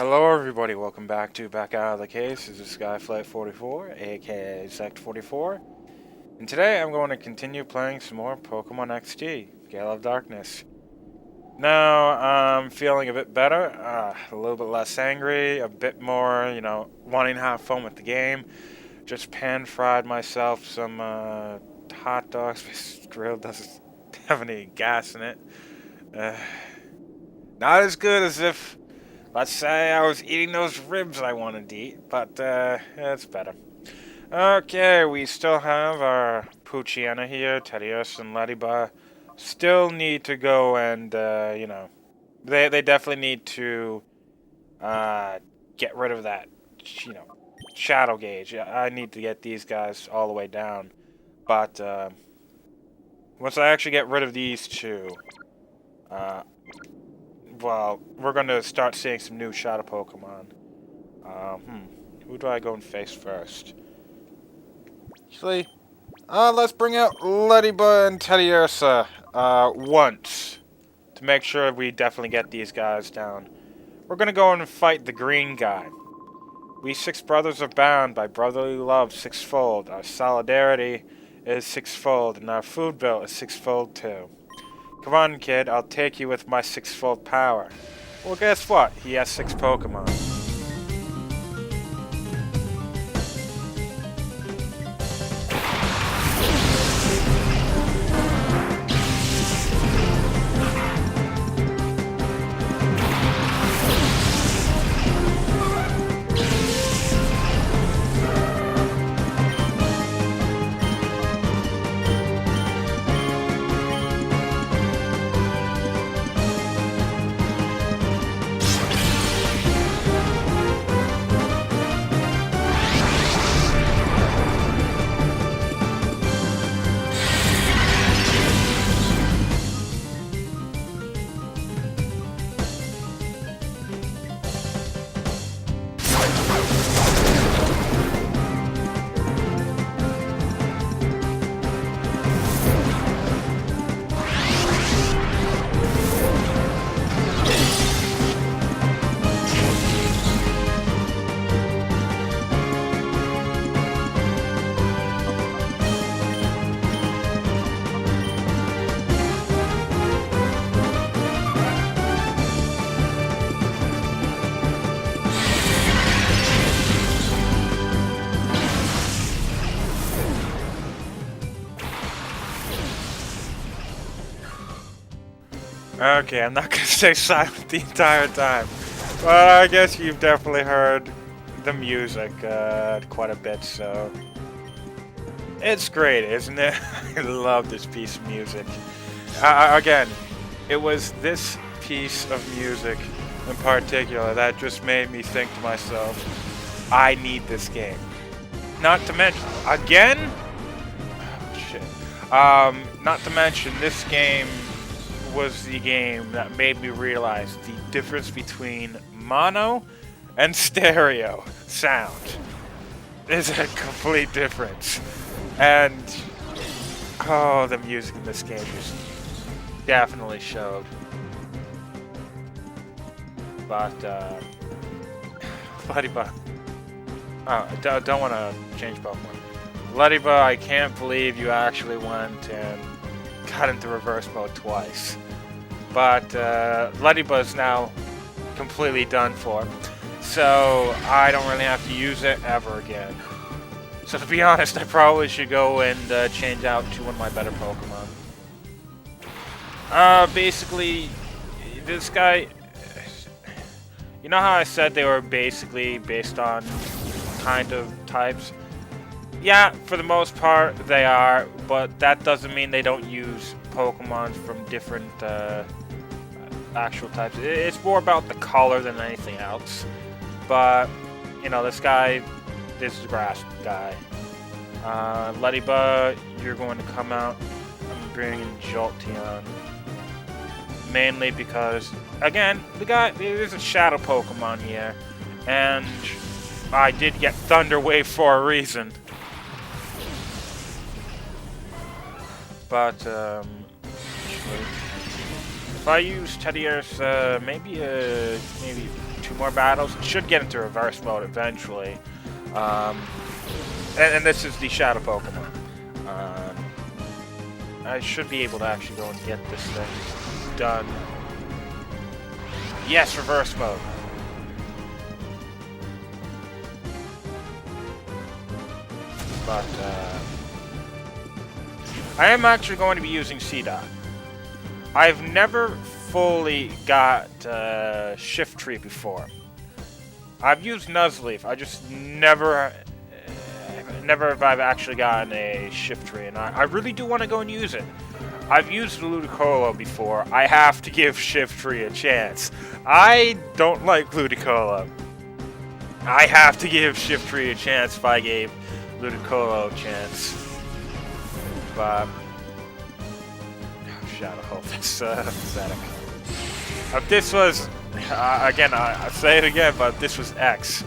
Hello everybody, welcome back to Back Out of the Case. This is Skyflight44, aka Sect44. And today I'm going to continue playing some more Pokemon XD, Gale of Darkness. Now, I'm feeling a bit better, a little bit less angry, a bit more, wanting to have fun with the game. Just pan-fried myself some hot dogs, this grill doesn't have any gas in it. Not as good as if, let's say, I was eating those ribs I wanted to eat, but it's better. Okay, we still have our Poochyena here, Tedious and Ladybug. Still need to go and, they definitely need to get rid of that, shadow gauge. I need to get these guys all the way down. But once I actually get rid of these two, well, we're going to start seeing some new shadow Pokemon. Who do I go and face first? Actually, let's bring out Ladybug and Teddiursa once to make sure we definitely get these guys down. We're going to go and fight the green guy. We six brothers are bound by brotherly love sixfold. Our solidarity is sixfold, and our food bill is sixfold too. Come on, kid, I'll take you with my sixfold power. Well, guess what? He has 6 Pokemon. Okay, I'm not gonna stay silent the entire time, but I guess you've definitely heard the music quite a bit, so it's great, isn't it? I love this piece of music. Again, it was this piece of music in particular that just made me think to myself, I need this game. Not to mention, again? Oh, shit. Not to mention, this game was the game that made me realize the difference between mono and stereo sound is a complete difference. And oh, the music in this game just definitely showed. But Ladybug, oh, I don't want to change Pokemon. Ladybug, I can't believe you actually went and got into reverse mode twice. But Ladybug's now completely done for, so I don't really have to use it ever again. So to be honest, I probably should go and change out to one of my better Pokemon. Basically, this guy, you know how I said they were basically based on kind of types? Yeah, for the most part they are, but that doesn't mean they don't use Pokemon from different actual types. It's more about the color than anything else. But, this guy, this is the grass guy. Ladybug, you're going to come out and bring in Jolteon. Mainly because, again, there's a shadow Pokemon here. And I did get Thunder Wave for a reason. But, if I use Teddiursa, maybe 2 more battles. It should get into reverse mode eventually. And this is the Shadow Pokemon. I should be able to actually go and get this thing done. Yes, reverse mode. But, I am actually going to be using Seedot. I've never fully got Shift Tree before. I've used Nuzleaf. I just never have I actually gotten a Shift Tree, and I really do want to go and use it. I've used Ludicolo before. I have to give Shift Tree a chance. I don't like Ludicolo. I have to give Shift Tree a chance if I gave Ludicolo a chance. But Shadow Hope, that's pathetic. If this was, again, I say it again, but if this was X,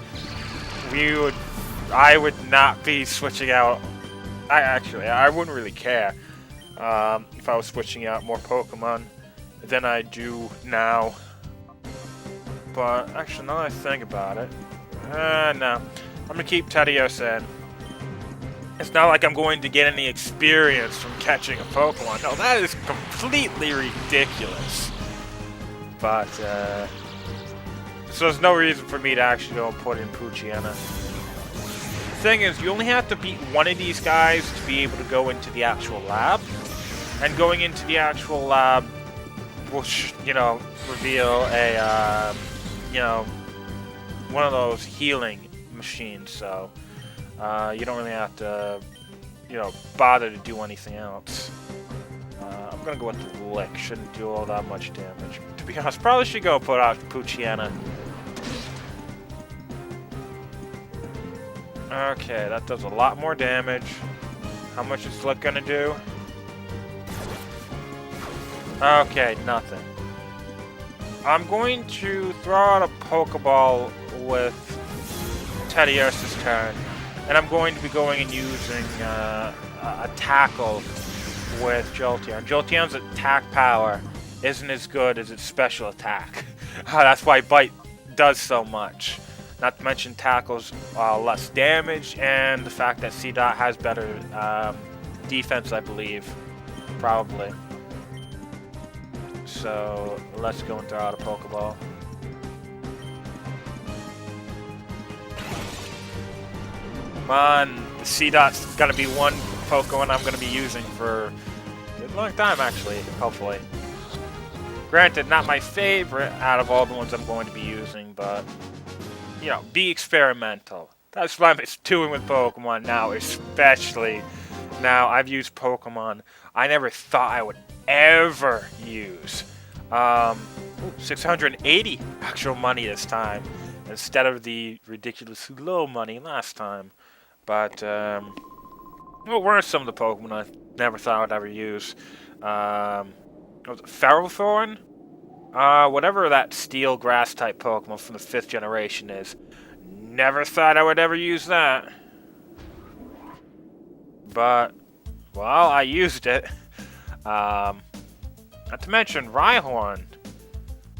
I would not be switching out. I wouldn't really care if I was switching out more Pokemon than I do now. But actually, now that I think about it, no, I'm gonna keep Teddios in. It's not like I'm going to get any experience from catching a Pokemon. No, that is completely ridiculous. But, so there's no reason for me to actually go and put in Poochyena. The thing is, you only have to beat one of these guys to be able to go into the actual lab. And going into the actual lab will, reveal a, one of those healing machines, so... you don't really have to, bother to do anything else. I'm gonna go with the Lick. Shouldn't do all that much damage. To be honest, probably should go put out Poochyena. Okay, that does a lot more damage. How much is Lick gonna do? Okay, nothing. I'm going to throw out a Pokeball with Teddios' turn. And I'm going to be going and using a Tackle with Jolteon. Jolteon's attack power isn't as good as its special attack. That's why Bite does so much. Not to mention Tackle's less damage, and the fact that Seedot has better defense, I believe. Probably. So, let's go and throw out a Pokeball. Come on, the Seedot's gonna be one Pokemon I'm gonna be using for a good long time, actually, hopefully. Granted, not my favorite out of all the ones I'm going to be using, but, be experimental. That's what I'm doing with Pokemon now, especially now I've used Pokemon I never thought I would ever use. 680 actual money this time, instead of the ridiculously low money last time. But, what were some of the Pokemon I never thought I'd ever use? Was it Ferrothorn? Whatever that steel grass type Pokemon from the 5th generation is. Never thought I would ever use that. But, well, I used it. Not to mention Rhyhorn.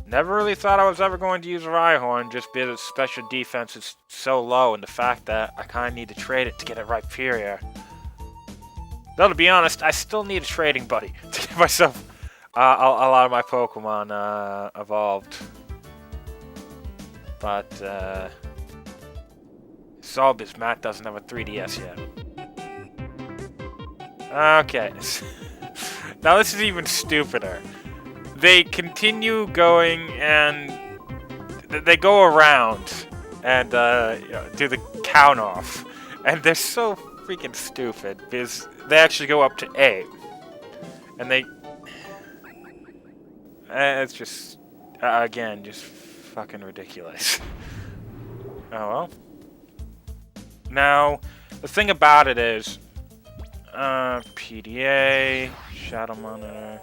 Never really thought I was ever going to use Rhyhorn just because its special defense is so low, and the fact that I kind of need to trade it to get it Rhyperior. Though, to be honest, I still need a trading buddy to get myself a lot of my Pokemon evolved. But, it's all because Matt doesn't have a 3DS yet. Okay. Now this is even stupider. They continue going and they go around and do the count off, and they're so freaking stupid because they actually go up to 8, and it's just again just fucking ridiculous. Oh well. Now the thing about it is, PDA, Shadow Monitor.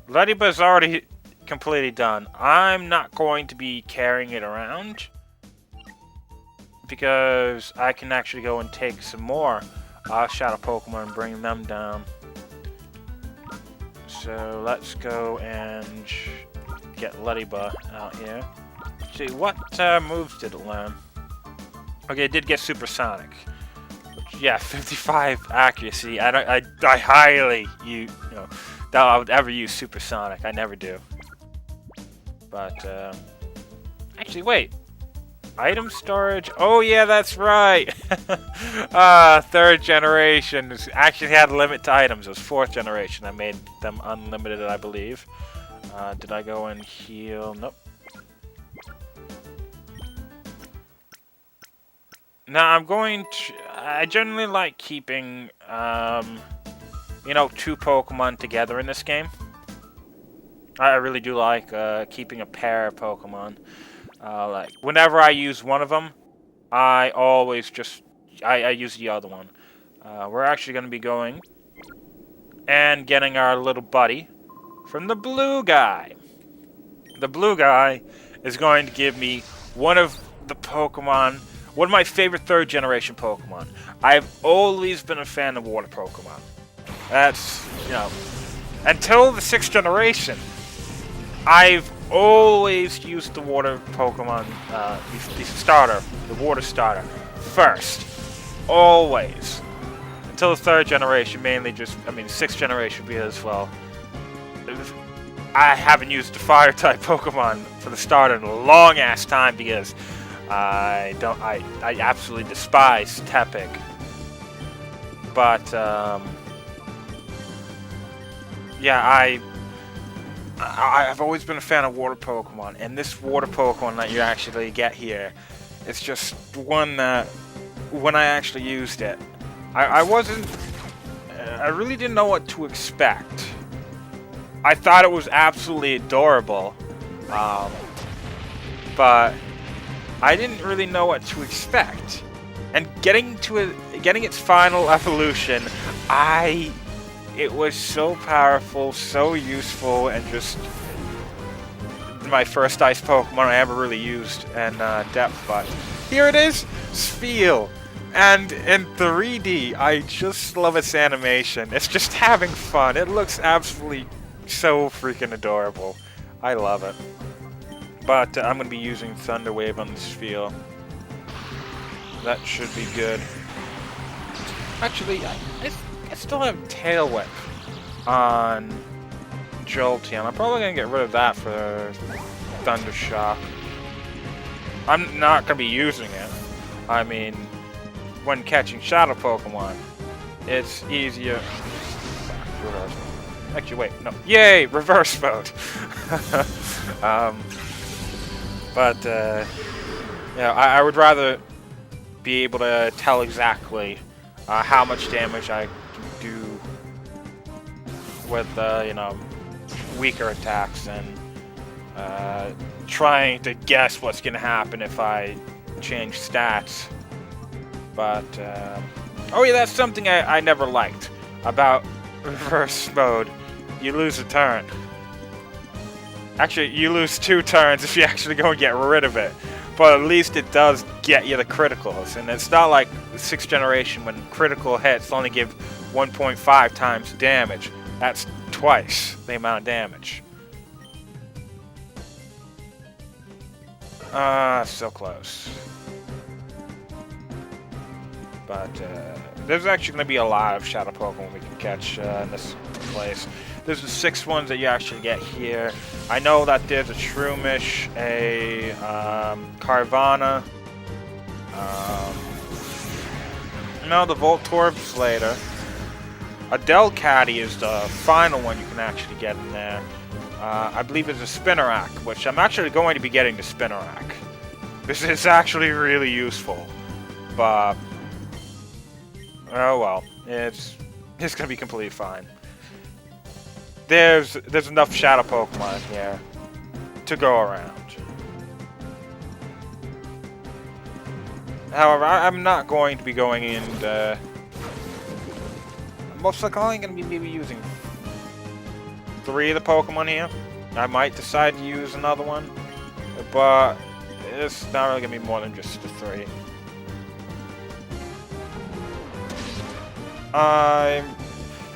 Ledyba's already completely done. I'm not going to be carrying it around because I can actually go and take some more Shadow Pokemon and bring them down. So let's go and get Ledyba out here. Actually, what moves did it learn? Okay, it did get supersonic. Which, yeah, 55 accuracy. I highly doubt I would ever use supersonic. I never do. But actually, wait. Item storage. Oh yeah, that's right. Third generation actually had a limit to items. It was fourth generation. I made them unlimited, I believe. Did I go and heal? Nope. Now I'm going to. I generally like keeping, two Pokemon together in this game. I really do like keeping a pair of Pokemon. Like whenever I use one of them, I always I use the other one. We're actually going to be going and getting our little buddy from the blue guy. The blue guy is going to give me one of my favorite third generation Pokemon. I've always been a fan of water Pokemon. That's, until the sixth generation, I've always used the water Pokemon, the water starter, first. Always. Until the third generation, mainly sixth generation because, well, I haven't used the fire type Pokemon for the starter in a long ass time because I absolutely despise Tepig. But, yeah, I've always been a fan of water Pokemon, and this water Pokemon that you actually get here, it's just one that, when I actually used it, I really didn't know what to expect. I thought it was absolutely adorable, but I didn't really know what to expect. And getting its final evolution, it was so powerful, so useful, and just my first ice Pokemon I ever really used in depth. But here it is, Spheal. And in 3D, I just love its animation. It's just having fun. It looks absolutely so freaking adorable. I love it. But I'm going to be using Thunder Wave on the Spheal. That should be good. Actually, I still have Tail Whip on Jolteon. I'm probably going to get rid of that for Thunder Shock. I'm not going to be using it. I mean, when catching Shadow Pokemon, it's easier. Reverse mode. Actually, wait, no. Yay! Reverse mode! I would rather be able to tell exactly how much damage I can do with, weaker attacks and trying to guess what's going to happen if I change stats. But, oh yeah, that's something I never liked about reverse mode. You lose a turn. Actually, you lose 2 turns if you actually go and get rid of it. But at least it does get you the criticals. And it's not like the 6th generation when critical hits only give 1.5 times damage. That's twice the amount of damage. So close. But there's actually going to be a lot of Shadow Pokemon we can catch in this place. There's the 6 ones that you actually get here. I know that there's a Shroomish, a Carvana, the Voltorb's later. A Delcatty is the final one you can actually get in there. I believe it's a Spinarak, which I'm actually going to be getting the Spinarak. This is actually really useful. But oh well, it's gonna be completely fine. There's enough Shadow Pokemon here to go around. However, I'm not going to be going in. Most likely, I'm going to be maybe using 3 of the Pokemon here. I might decide to use another one, but it's not really going to be more than just the 3.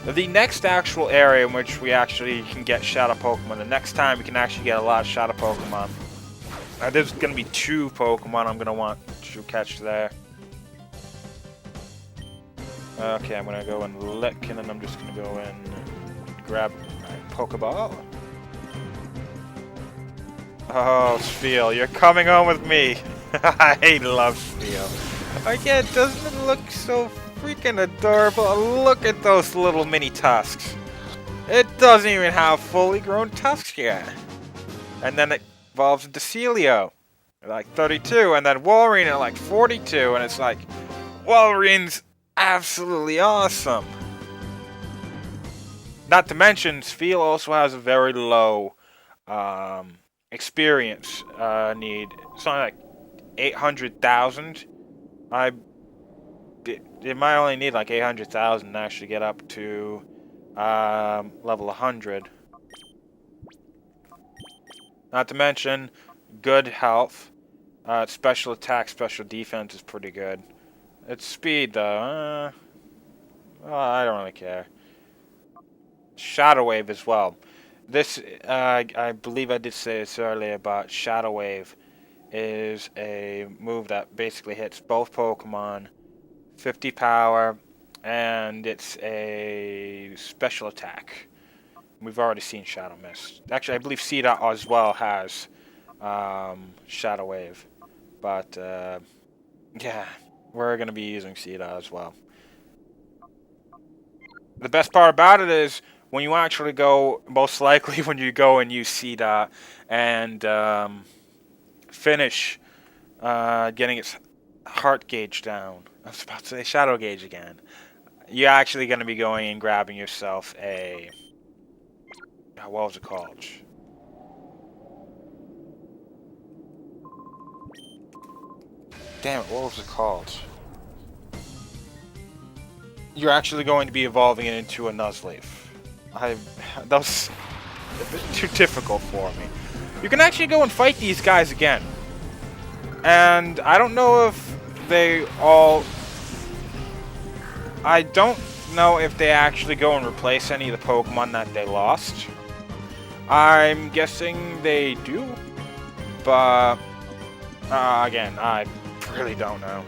The next actual area in which we actually can get Shadow Pokemon, the next time we can actually get a lot of Shadow Pokemon, There's gonna be 2 Pokemon I'm gonna want to catch there. Okay, I'm gonna go and lick, and then I'm just gonna go and grab my Pokeball. Oh, Spheal, you're coming home with me. I love Spheal. Again, doesn't it look so freaking adorable? Look at those little mini tusks. It doesn't even have fully grown tusks yet. And then it evolves into Celio at like 32, and then Wolverine at like 42, and it's like, Wolverine's absolutely awesome. Not to mention, Spheal also has a very low experience need. Something like 800,000. It might only need like 800,000 to actually get up to level 100. Not to mention, good health. Special attack, special defense is pretty good. Its speed, though, well, I don't really care. Shadow Wave as well. This, I believe I did say this earlier, but Shadow Wave is a move that basically hits both Pokemon, 50 power, and it's a special attack. We've already seen Shadow Mist. Actually, I believe Seedot as well has Shadow Wave. But, yeah, we're going to be using Seedot as well. The best part about it is, when you actually go, most likely when you go and use Seedot and finish getting its heart gauge down. I was about to say shadow gauge again. You're actually going to be going and grabbing yourself a... what was it called? Damn it, what was it called? You're actually going to be evolving it into a Nuzleaf. That was a bit too difficult for me. You can actually go and fight these guys again. And I don't know if they all... I don't know if they actually go and replace any of the Pokemon that they lost. I'm guessing they do. But, again, I really don't know.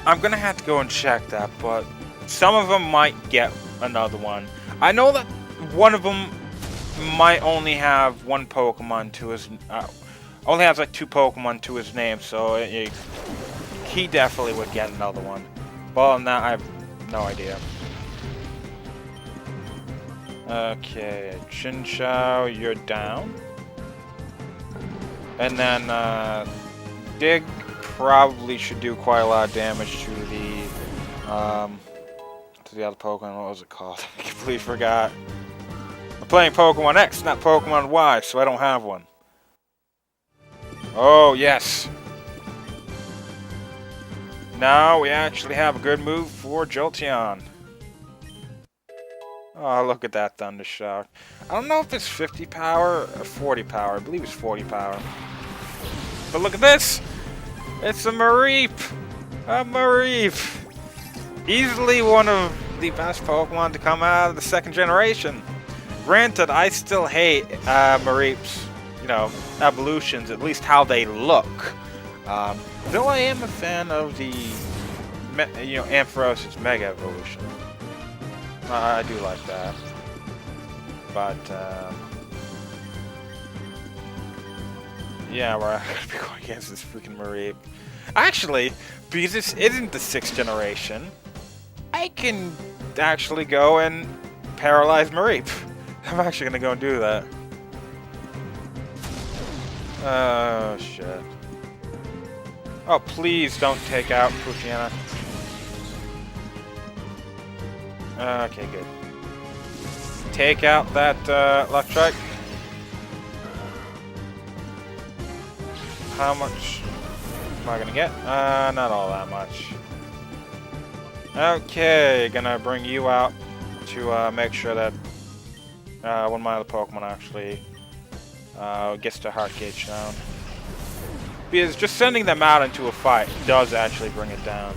I'm gonna have to go and check that, but some of them might get another one. I know that one of them might only have one Pokemon to his... only has like 2 Pokemon to his name, so he definitely would get another one. But other than that, I have no idea. Okay, Chinchou, you're down. And then, Dig probably should do quite a lot of damage to the other Pokemon. What was it called? I completely forgot. I'm playing Pokemon X, not Pokemon Y, so I don't have one. Oh, yes. Now we actually have a good move for Jolteon. Oh, look at that Thunder Shock. I don't know if it's 50 power or 40 power. I believe it's 40 power. But look at this! It's a Mareep! A Mareep! Easily one of the best Pokemon to come out of the 2nd generation. Granted, I still hate Mareep's, you know, evolutions, at least how they look. Though I am a fan of the, you know, Ampharos' Mega Evolution. I do like that. But, yeah, we're going to be going against this freaking Mareep. Actually, because this isn't the 6th generation, I can actually go and paralyze Mareep. I'm actually going to go and do that. Oh, shit. Oh, please don't take out Poochyena. Okay, good. Take out that left strike. How much am I gonna get? Not all that much. Okay, gonna bring you out to make sure that one of my other Pokemon actually gets to heart gauge down. Because just sending them out into a fight does actually bring it down.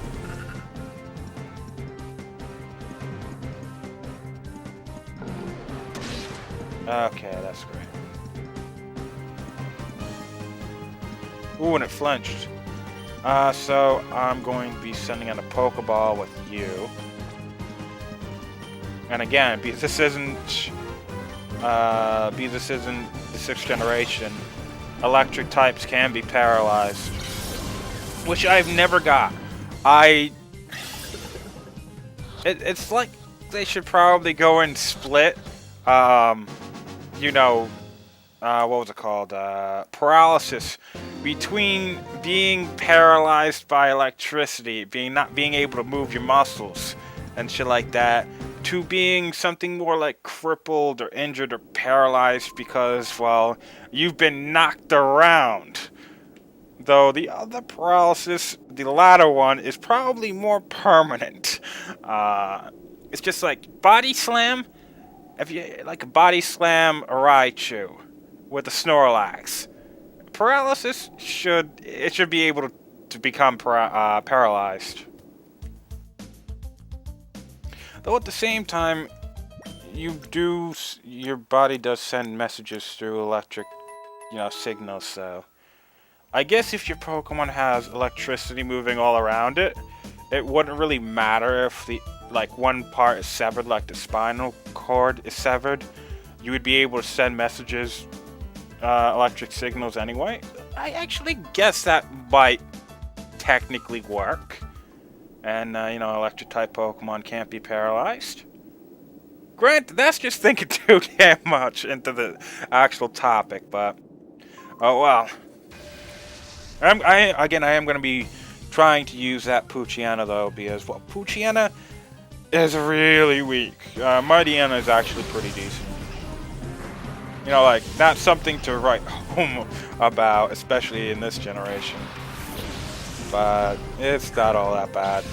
Okay, that's great. Ooh, and it flinched. So I'm going to be sending out a Pokeball with you. And again, because this isn't the 6th generation, electric types can be paralyzed, which I've never got. It's like they should probably go and split. You know, what was it called? Paralysis between being paralyzed by electricity, not being able to move your muscles and shit like that, to being something more like crippled or injured or paralyzed because, well, you've been knocked around. Though the other paralysis, the latter one, is probably more permanent. It's just like body slam. If you like a body slam a Raichu with a Snorlax, paralysis should be able to become paralyzed. Though at the same time, your body does send messages through electric, signals. So I guess if your Pokemon has electricity moving all around it, it wouldn't really matter if one part is severed, like the spinal cord is severed. You would be able to send messages, electric signals anyway. I actually guess that might technically work. And, electric type Pokemon can't be paralyzed. Granted, that's just thinking too damn much into the actual topic, but oh well. I am going to be trying to use that Poochyena though, because, well, Poochyena is really weak. Mightyena is actually pretty decent. Not something to write home about, especially in this generation. But it's not all that bad.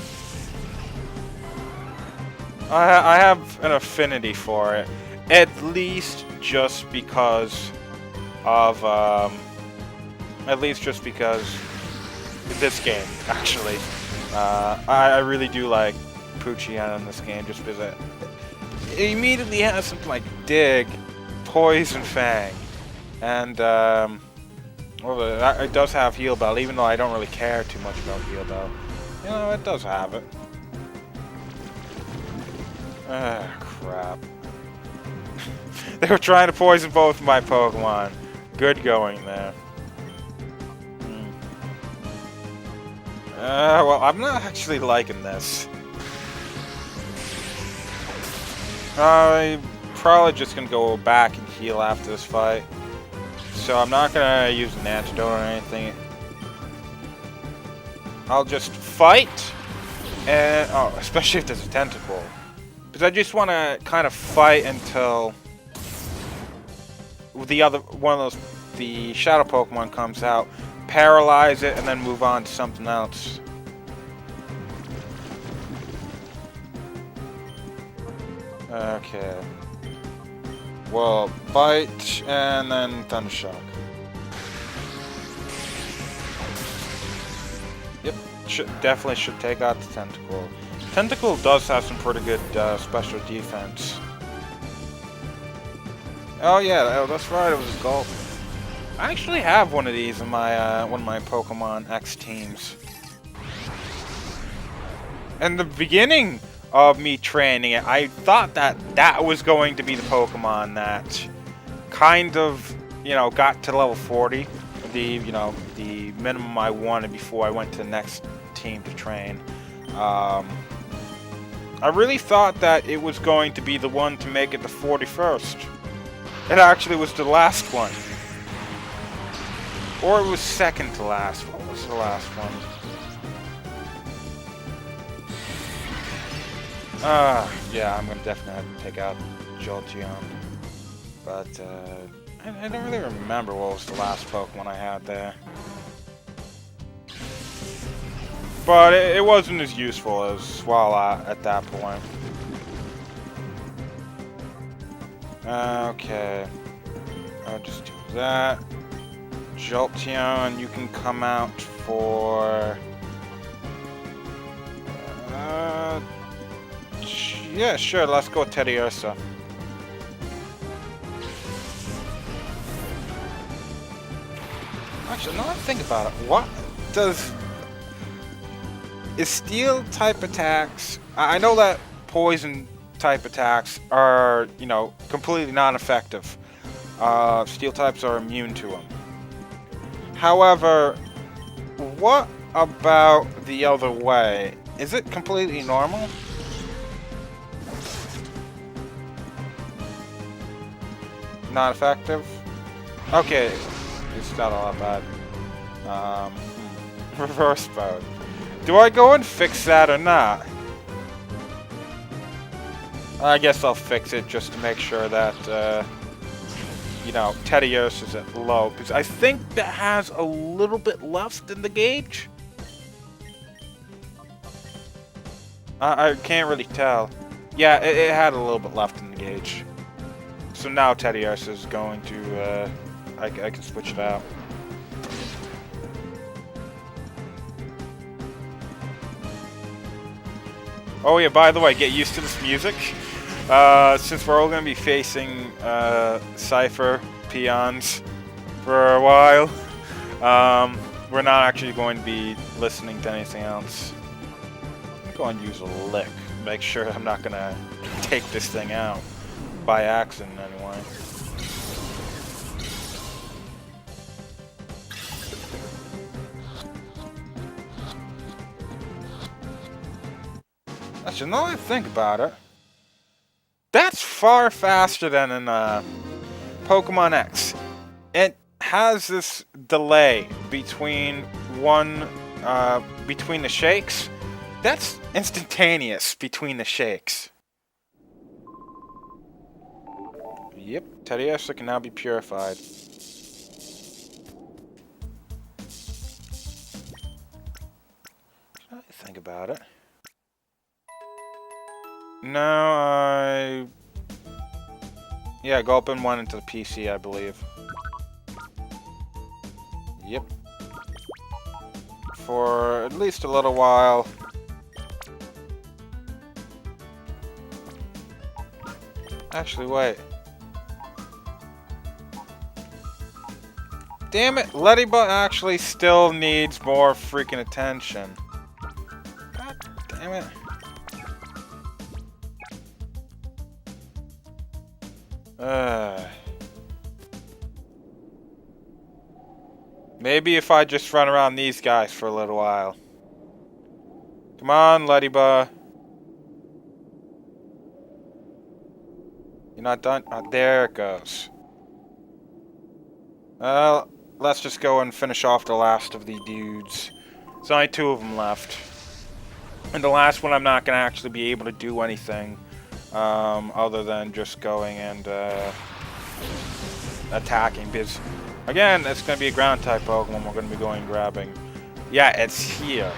I have an affinity for it, at least just because of this game. Actually, I really do like Poochyena in this game, just because it immediately has something like Dig, Poison Fang, and it does have Heal Bell, even though I don't really care too much about Heal Bell. It does have it. Ah, crap. They were trying to poison both of my Pokemon. Good going there. Well, I'm not actually liking this. I'm probably just gonna go back and heal after this fight. So I'm not gonna use an antidote or anything. I'll just fight, and especially if there's a tentacle, because I just want to kind of fight until the shadow Pokemon comes out, paralyze it, and then move on to something else. Okay. Well, bite and then Thundershock. Yep, definitely should take out the Tentacle. Tentacle does have some pretty good special defense. Oh yeah, that's right, it was a Gale. I actually have one of these in my one of my Pokemon X teams. In the beginning of me training it, I thought that was going to be the Pokemon that kind of, got to level 40, the minimum I wanted before I went to the next team to train. I really thought that it was going to be the one to make it the 41st. It actually was the last one. Or it was second to last. What was the last one? Yeah, I'm gonna definitely have to take out Jolteon. But, I don't really remember what was the last Pokemon I had there. But it wasn't as useful as Swallow at that point. Okay. I'll just do that. Jolteon, you can come out for... yeah, sure, let's go Teddiursa. Actually, now that I think about it, what does... Is steel type attacks... I know that poison type attacks are, you know, completely non-effective. Steel types are immune to them. However, what about the other way? Is it completely normal? Not effective? Okay, it's not all that bad. Reverse mode. Do I go and fix that or not? I guess I'll fix it just to make sure that, you know, Tedios is at low. Because I think that has a little bit left in the gauge. I can't really tell. Yeah, it had a little bit left in the gauge. So now Tedios is going to, I can switch it out. Oh yeah, by the way, get used to this music. Since we're all going to be facing Cypher peons for a while, we're not actually going to be listening to anything else. I'm going to use a lick. Make sure I'm not going to take this thing out by accident anyway. Actually, now that I think about it, that's far faster than in Pokemon X. It has this delay between between the shakes. That's instantaneous between the shakes. Yep, Teddiursa can now be purified. Now that I think about it. No, yeah, Gulpin went into the PC, I believe. Yep. For at least a little while. Actually, wait. Damn it, Ladybug actually still needs more freaking attention. God damn it. Maybe if I just run around these guys for a little while. Come on, Ladybug. You're not done? Oh, there it goes. Let's just go and finish off the last of the dudes. There's only 2 of them left. And the last one I'm not going to actually be able to do anything. Other than just going and attacking, because again, it's going to be a ground type Pokemon we're going to be going grabbing. Yeah, it's here.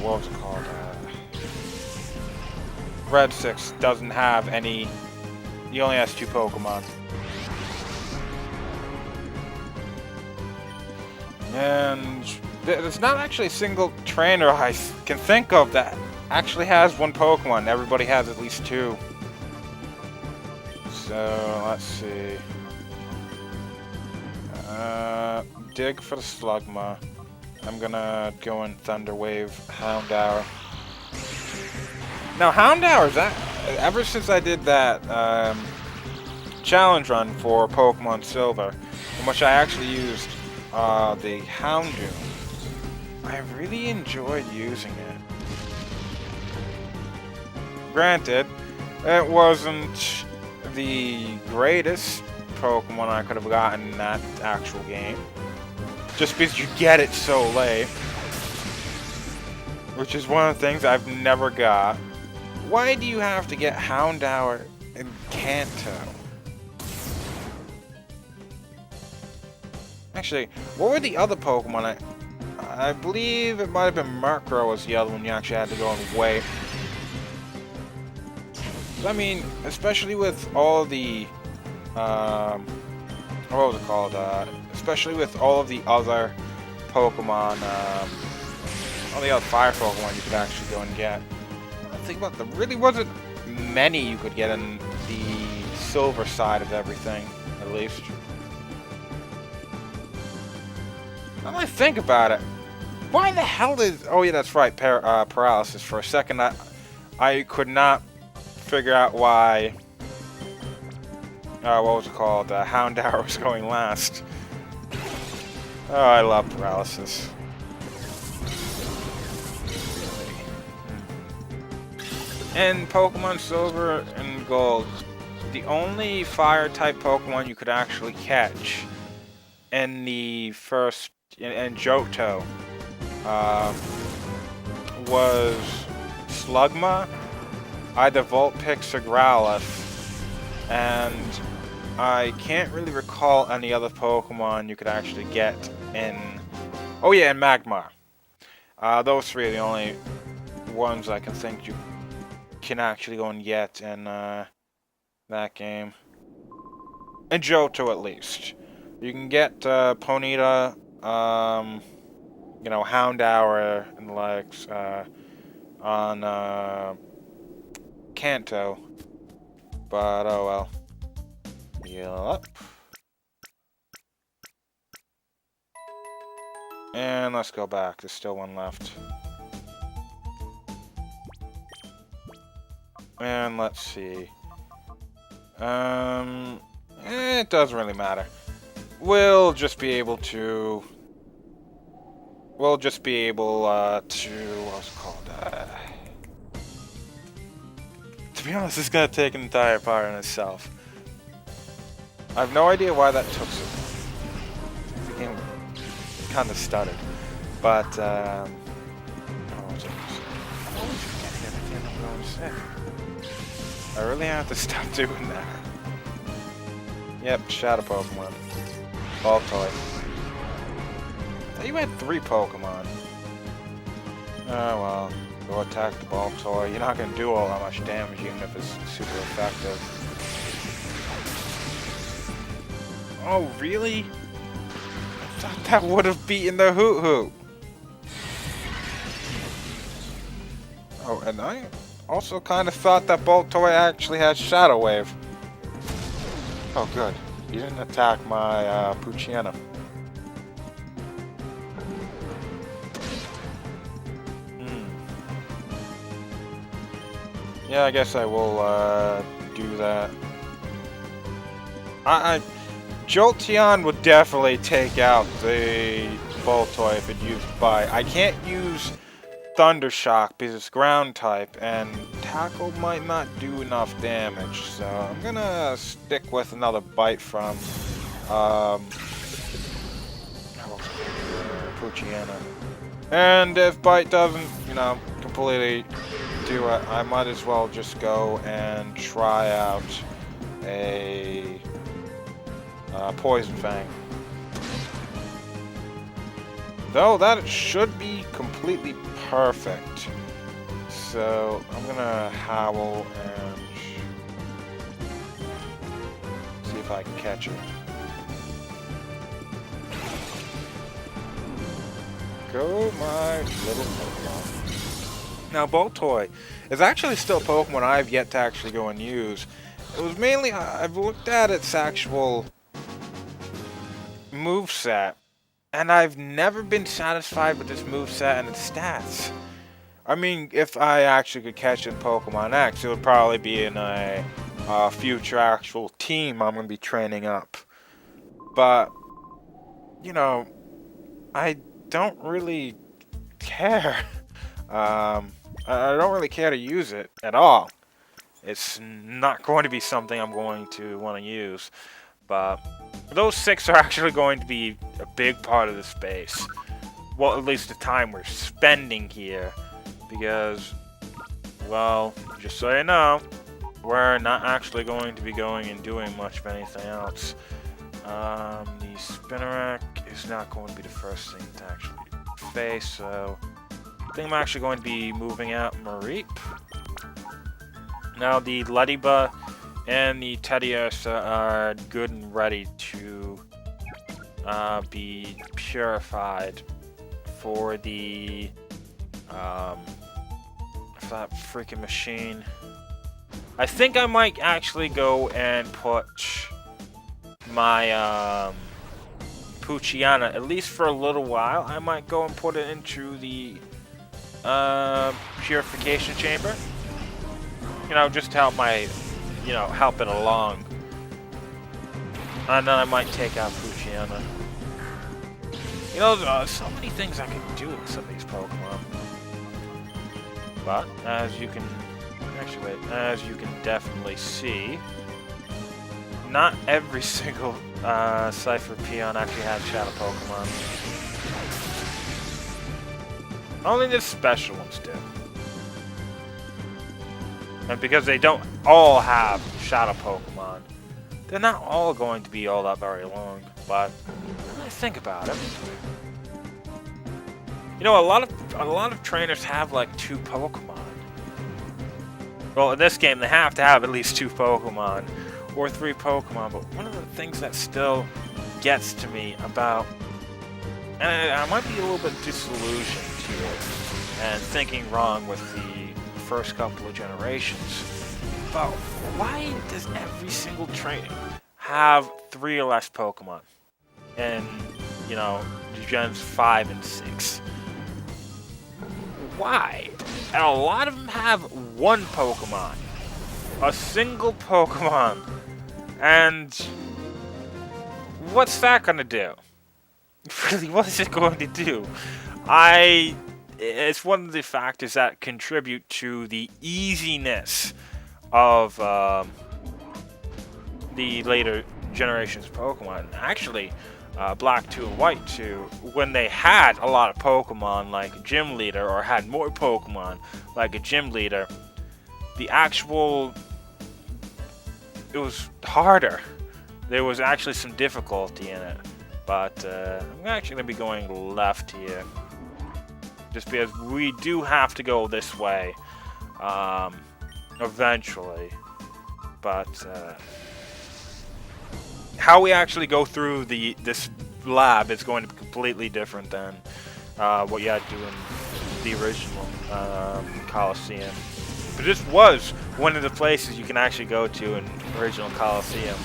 What was it called? Red 6 doesn't have any. He only has 2 Pokemon. And there's not actually a single trainer I can think of that actually has 1 Pokemon. Everybody has at least 2. So, let's see. Dig for the Slugma. I'm gonna go in Thunder Wave Houndour. Now, Houndour is that. Ever since I did that challenge run for Pokemon Silver, in which I actually used the Houndour, I really enjoyed using it. Granted, it wasn't the greatest Pokemon I could have gotten in that actual game. Just because you get it so late. Which is one of the things I've never got. Why do you have to get Houndour in Kanto? Actually, what were the other Pokemon? I believe it might have been Murkrow was the other one you actually had to go and wait. I mean, especially with all the, what was it called? Especially with all of the other Pokemon, all the other fire Pokemon you could actually go and get. Think about, there really wasn't many you could get in the silver side of everything, at least. Now that I think about it, why the hell is... Oh yeah, that's right, paralysis. For a second, I could not figure out why... what was it called? Hound Hour was going last. Oh, I love paralysis. In Pokemon Silver and Gold, the only fire-type Pokemon you could actually catch in the first... in Johto was Slugma, either Vulpix or Growlithe, and I can't really recall any other Pokemon you could actually get in... Oh yeah, in Magmar. Those three are the only ones I can think you can actually go and get in that game. In Johto, at least. You can get Ponyta, you know, Houndour and the likes on Kanto. But oh well. Yep. And let's go back. There's still one left. And let's see. It doesn't really matter. We'll just be able to... what's it called? To be honest, it's gonna take an entire part in itself. I have no idea why that took so long. The game kind of stuttered. But, I always forgetting everything I'm going to say. I really have to stop doing that. Yep, Shadow Pokemon. Baltoy. I thought you had 3 Pokemon. Oh well. Go attack the Baltoy. You're not going to do all that much damage even if it's super effective. Oh, really? I thought that would have beaten the Hoot-Hoot. Oh, and I also kind of thought that Baltoy actually had Shadow Wave. Oh, good. You didn't attack my Poochyena. Yeah, I guess I will do that. Jolteon would definitely take out the Baltoy if it used Bite. I can't use Thunder Shock because it's ground type, and Tackle might not do enough damage, so I'm gonna stick with another Bite from Poochyena. And if Bite doesn't, you know, completely do it, I might as well just go and try out a Poison Fang. Though that should be completely perfect. So I'm gonna howl and see if I can catch it. Go my little Pokemon. Now Baltoy is actually still a Pokemon I've yet to actually go and use. It was mainly, I've looked at its actual moveset, and I've never been satisfied with this moveset and its stats. I mean, if I actually could catch it in Pokemon X, it would probably be in a future actual team I'm going to be training up. But, you know, I don't really care. I don't really care to use it at all. It's not going to be something I'm going to want to use. But those 6 are actually going to be a big part of the space. Well, at least the time we're spending here. Because, well, just so you know, we're not actually going to be going and doing much of anything else. The Spinarak is not going to be the first thing to actually face, so I think I'm actually going to be moving out Mareep. Now the Ladybug and the Teddiursa are good and ready to be purified for the for that freaking machine. I think I might actually go and put my Poochyena, at least for a little while. I might go and put it into the purification chamber. You know, just to help my, you know, help it along. And then I might take out Poochyena. You know, so many things I can do with some of these Pokemon. But, as you can... Actually, wait. As you can definitely see, not every single Cypher Peon actually has Shadow Pokemon. Only the special ones do. And because they don't all have Shadow Pokemon, they're not all going to be all that very long. But when I think about it, you know, a lot of trainers have like 2 Pokemon. Well, in this game, they have to have at least 2 Pokemon or 3 Pokemon. But one of the things that still gets to me about, and I might be a little bit disillusioned here and thinking wrong with the first couple of generations, but why does every single trainer have 3 or less Pokemon in, you know, gens 5 and 6? Why? And a lot of them have 1 Pokemon. A single Pokemon. And what's that gonna do? Really, what is it going to do? It's one of the factors that contribute to the easiness of the later generations of Pokemon. Actually, Black 2 and White 2, when they had a lot of Pokemon like a gym leader, or had more Pokemon like a gym leader, it was harder. There was actually some difficulty in it. But I'm actually going to be going left here, just because we do have to go this way eventually. But how we actually go through this lab is going to be completely different than what you had to do in the original Coliseum. But this was one of the places you can actually go to in original Coliseum.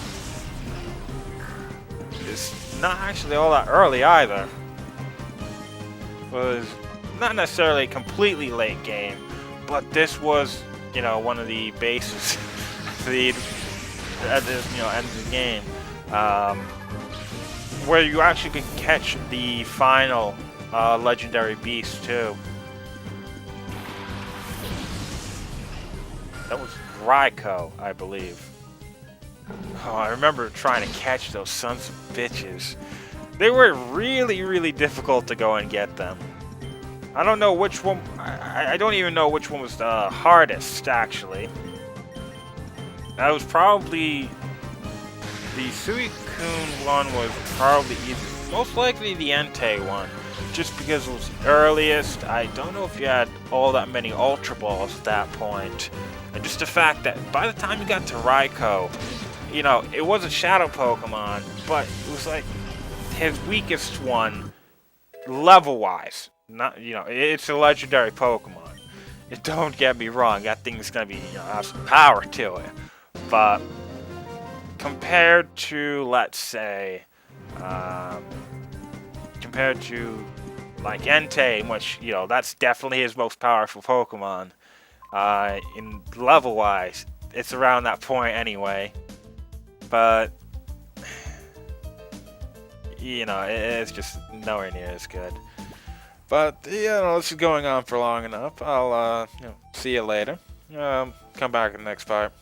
It's not actually all that early either. It was not necessarily a completely late game, but this was, you know, one of the bases at the, you know, end of the game. Where you actually can catch the final legendary beast too. That was Raikou, I believe. Oh, I remember trying to catch those sons of bitches. They were really, really difficult to go and get them. I don't know which one. I don't even know which one was the hardest, actually. That was probably the Suicune one. Was probably most likely the Entei one, just because it was the earliest. I don't know if you had all that many Ultra Balls at that point, and just the fact that by the time you got to Raikou, you know, it was a Shadow Pokemon, but it was like his weakest one, level-wise. Not, you know, it's a legendary Pokemon. Don't get me wrong, that thing's gonna be, you know, have some power to it. But compared to, let's say, compared to like Entei, which, you know, that's definitely his most powerful Pokemon. In level-wise, it's around that point anyway. But you know, it's just nowhere near as good. But you know, this is going on for long enough. I'll you know, see you later. Come back in the next part.